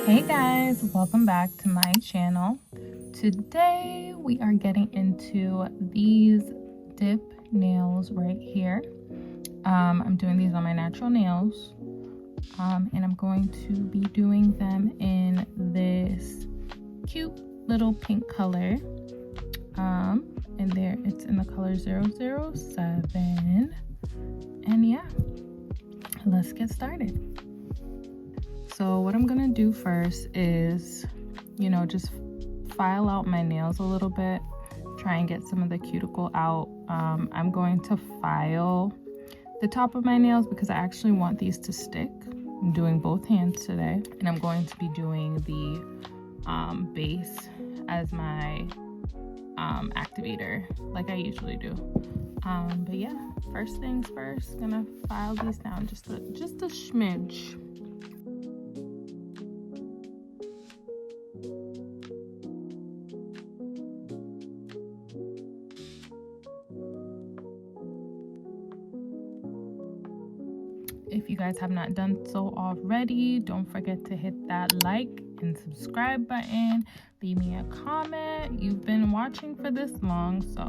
Hey guys, welcome back to my channel. Today we are getting into these dip nails right here. I'm doing these on my natural nails, and I'm going to be doing them in this cute little pink color. And there it's in the color 007. And yeah, let's get started. So what I'm gonna do first is, just file out my nails a little bit, try and get some of the cuticle out. I'm going to file the top of my nails because I actually want these to stick. I'm doing both hands today, and I'm going to be doing the base as my activator like I usually do. But yeah, first things first, gonna file these down just a smidge. If you guys have not done so already, don't forget to hit that like and subscribe button. Leave me a comment. You've been watching for this long, so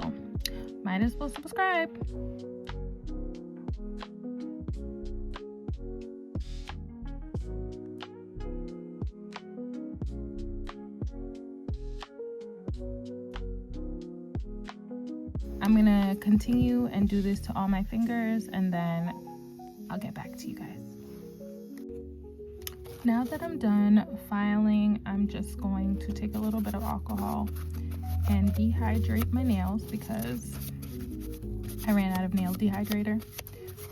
might as well subscribe. I'm gonna continue and do this to all my fingers, and then I'll get back to you guys. Now that I'm done filing, I'm just going to take a little bit of alcohol and dehydrate my nails because I ran out of nail dehydrator.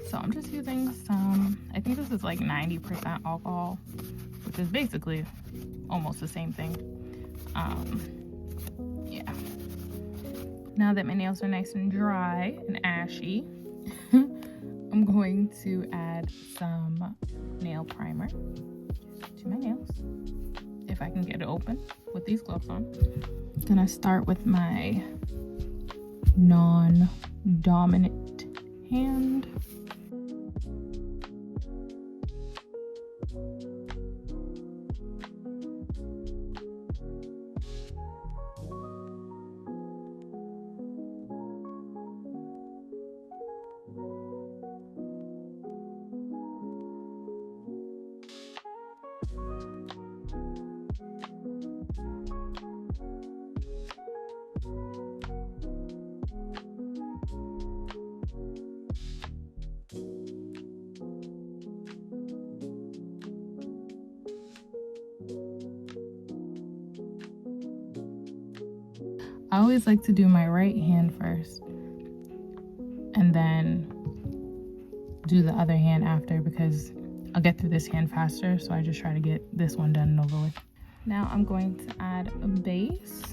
So I'm just using some, I think this is like 90% alcohol, which is basically almost the same thing. Yeah. Now that my nails are nice and dry and ashy, I'm going to add some nail primer to my nails, if I can get it open with these gloves on. I'm gonna start with my non-dominant hand. I always like to do my right hand first and then do the other hand after because I'll get through this hand faster, so I just try to get this one done and over with. Now I'm going to add a base.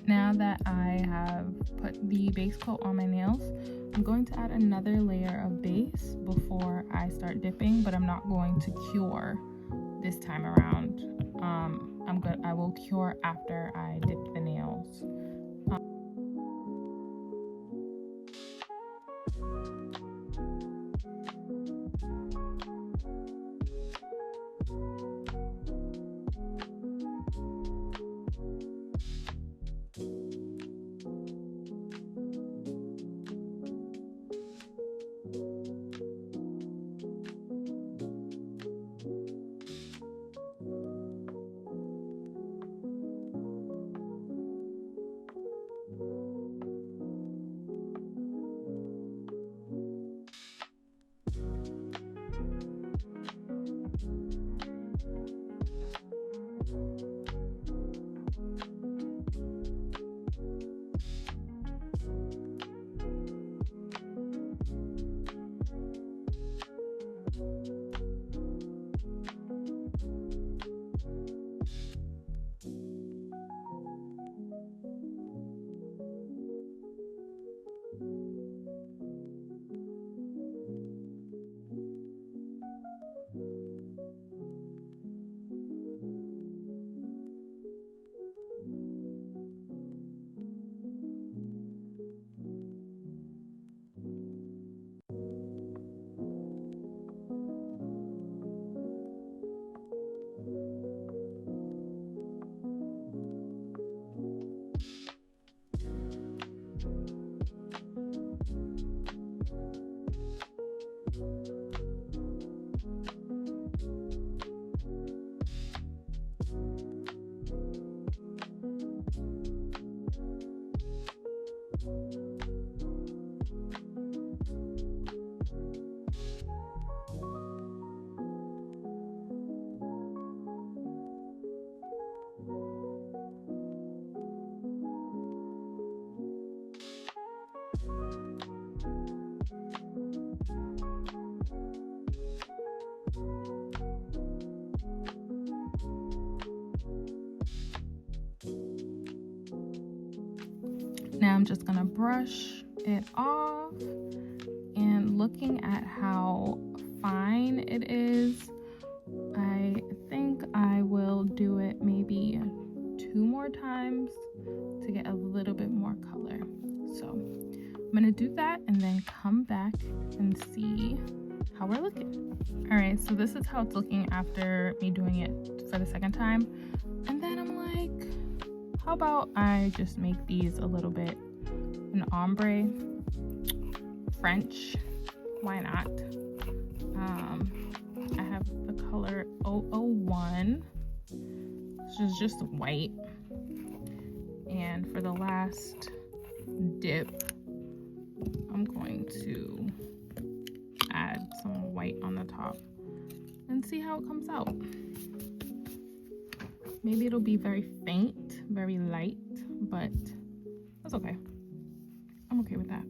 Now that I have put the base coat on my nails, I'm going to add another layer of base before I start dipping, but I'm not going to cure this time around. I will cure after I dip the nails. Now I'm just gonna brush it off, and looking at how fine it is, I think I will do it maybe 2 more times to get a little bit more color. So I'm gonna do that and then come back and see how we're looking. All right, so this is how it's looking after me doing it for the second time. And then I'm like, how about I just make these a little bit an ombre, French, why not? I have the color 001, which is just white. And for the last dip, I'm going to add some white on the top and see how it comes out. Maybe it'll be very faint, very light, but that's okay. I'm okay with that.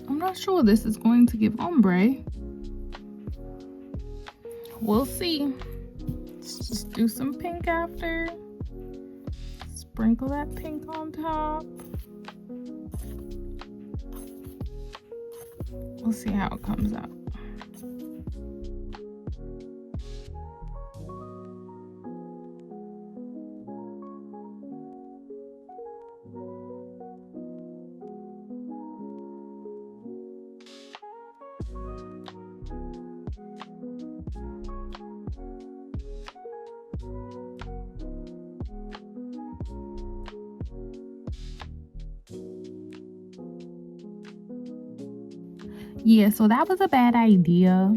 I'm not sure this is going to give ombre. We'll see. Let's just do some pink after. Sprinkle that pink on top. We'll see how it comes out. Yeah, so that was a bad idea.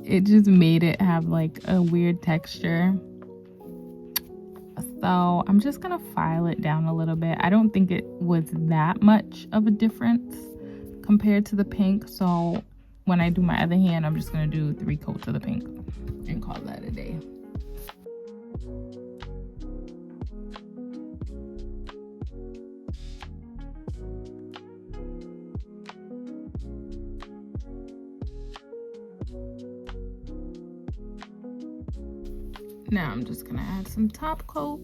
It just made it have like a weird texture. So I'm just gonna file it down a little bit. I don't think it was that much of a difference compared to the pink. So when I do my other hand, I'm just gonna do 3 coats of the pink and call that a day. Now I'm just gonna add some top coat.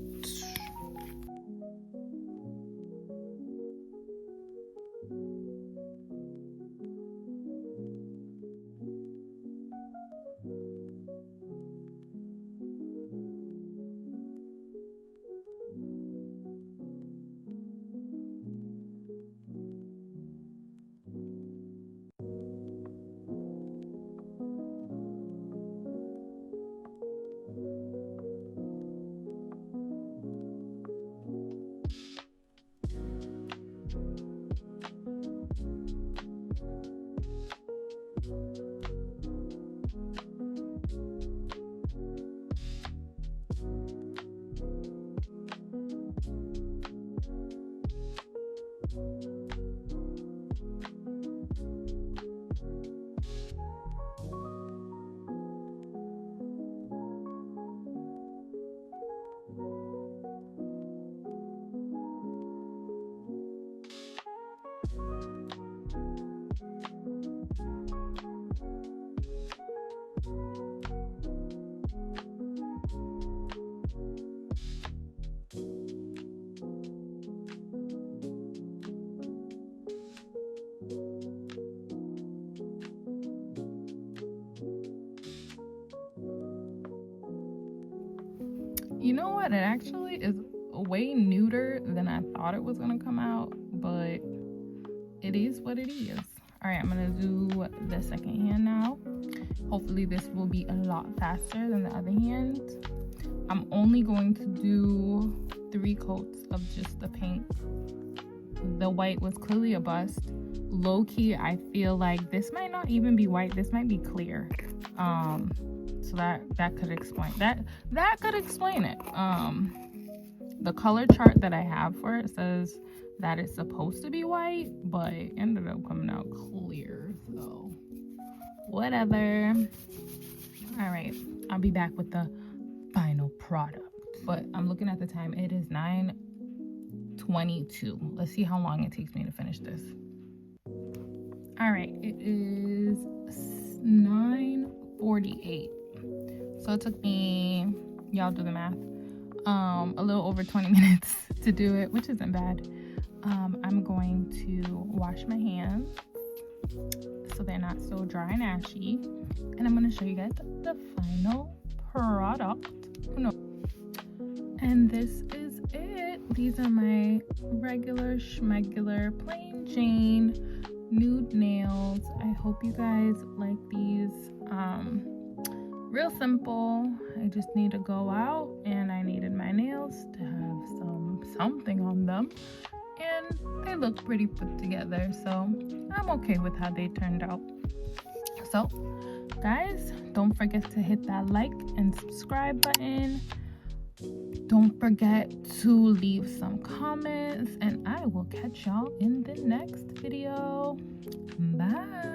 You know what? It actually is way neuter than I thought it was gonna come out, but it is what it is. All right, I'm gonna do the second hand now. Hopefully this will be a lot faster than the other hand. I'm only going to do 3 coats of just the pink. The white was clearly a bust. Low-key, I feel like this might not even be white. This might be clear. So that could explain that could explain it. The color chart that I have for it says that it's supposed to be white, but it ended up coming out clear, so whatever. All right, I'll be back with the final product, but I'm looking at the time. It is 9:22. Let's see how long it takes me to finish this. All right, it is 9:48. So it took me, y'all do the math, a little over 20 minutes to do it, which isn't bad. I'm going to wash my hands so they're not so dry and ashy, and I'm going to show you guys the final product. And this is it. These are my regular schmegular plain Jane nude nails. I hope you guys like these. Real simple. I just need to go out, and I needed my nails to have something on them, and they look pretty put together, so I'm okay with how they turned out. So guys, don't forget to hit that like and subscribe button. Don't forget to leave some comments, and I will catch y'all in the next video. Bye.